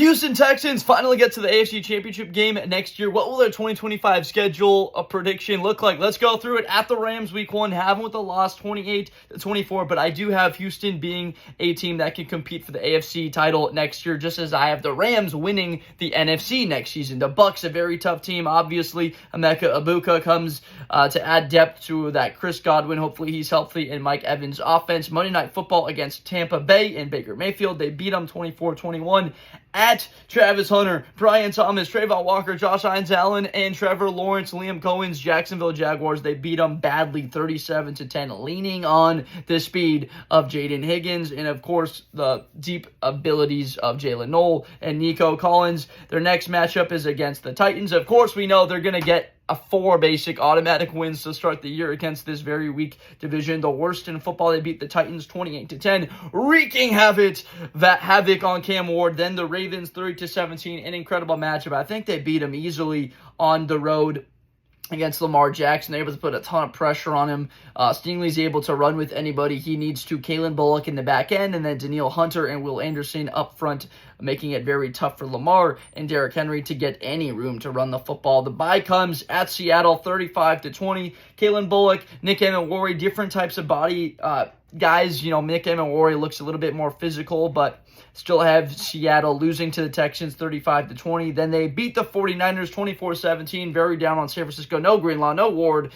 Houston Texans finally get to the AFC Championship game next year. What will their 2025 schedule prediction look like? Let's go through it. At the Rams week 1, have them with a loss 28-24, but I do have Houston being a team that can compete for the AFC title next year, just as I have the Rams winning the NFC next season. The Bucs, a very tough team. Obviously, Emeka Egbuka comes to add depth to that Chris Godwin. Hopefully he's healthy, and Mike Evans offense. Monday Night Football against Tampa Bay and Baker Mayfield. They beat them 24-21. At Travis Hunter, Brian Thomas, Trayvon Walker, Josh Hines-Allen, and Trevor Lawrence, Liam Cohen's Jacksonville Jaguars. They beat them badly 37-10, leaning on the speed of Jaden Higgins and, of course, the deep abilities of Jalen Noel and Nico Collins. Their next matchup is against the Titans. Of course, we know they're going to get 4 basic automatic wins to start the year against this very weak division. The worst in football. They beat the Titans 28-10, wreaking havoc on Cam Ward. Then the Ravens 30-17, an incredible matchup. I think they beat him easily on the road against Lamar Jackson. They're able to put a ton of pressure on him. Stingley's able to run with anybody he needs to. Kalen Bullock in the back end, and then Danielle Hunter and Will Anderson up front, making it very tough for Lamar and Derrick Henry to get any room to run the football. The bye comes at Seattle 35-20. Kalen Bullock, Nick Emmanwori, different types of body guys. Nick Emmanwori looks a little bit more physical, but still have Seattle losing to the Texans 35-20. Then they beat the 49ers 24-17, very down on San Francisco. No Greenlaw, no Ward.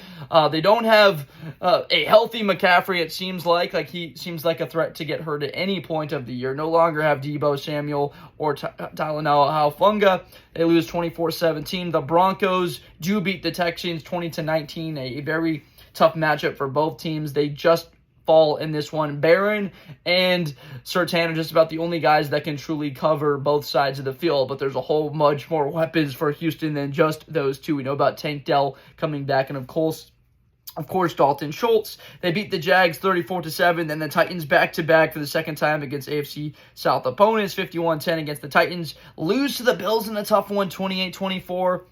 They don't have a healthy McCaffrey, it seems like. He seems like a threat to get hurt at any point of the year. No longer have Deebo Samuel or Tylenol Haufunga. They lose 24-17. The Broncos do beat the Texans 20-19, a very tough matchup for both teams. They just fall in this one. Barron and Surtain are just about the only guys that can truly cover both sides of the field, but there's a whole much more weapons for Houston than just those two. We know about Tank Dell coming back, and of course, Dalton Schultz. They beat the Jags 34-7, then the Titans back-to-back for the second time against AFC South opponents, 51-10 against the Titans. Lose to the Bills in a tough one, 28-24.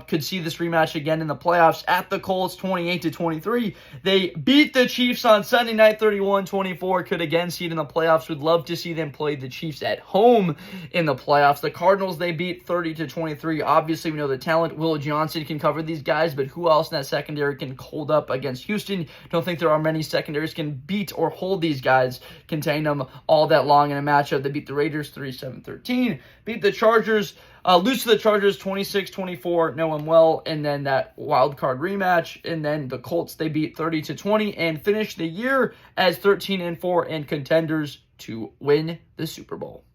Could see this rematch again in the playoffs. At the Colts, 28-23. They beat the Chiefs on Sunday night, 31-24. Could again see it in the playoffs. Would love to see them play the Chiefs at home in the playoffs. The Cardinals, they beat 30-23. Obviously, we know the talent. Will Johnson can cover these guys, but who else in that secondary can hold up against Houston? Don't think there are many secondaries can beat or hold these guys, contain them all that long in a matchup. They beat the Raiders 37-13. Beat the Chargers. Lose to the Chargers 26-24, know them well, and then that wild card rematch, and then the Colts, they beat 30-20 and finish the year as 13-4 and contenders to win the Super Bowl.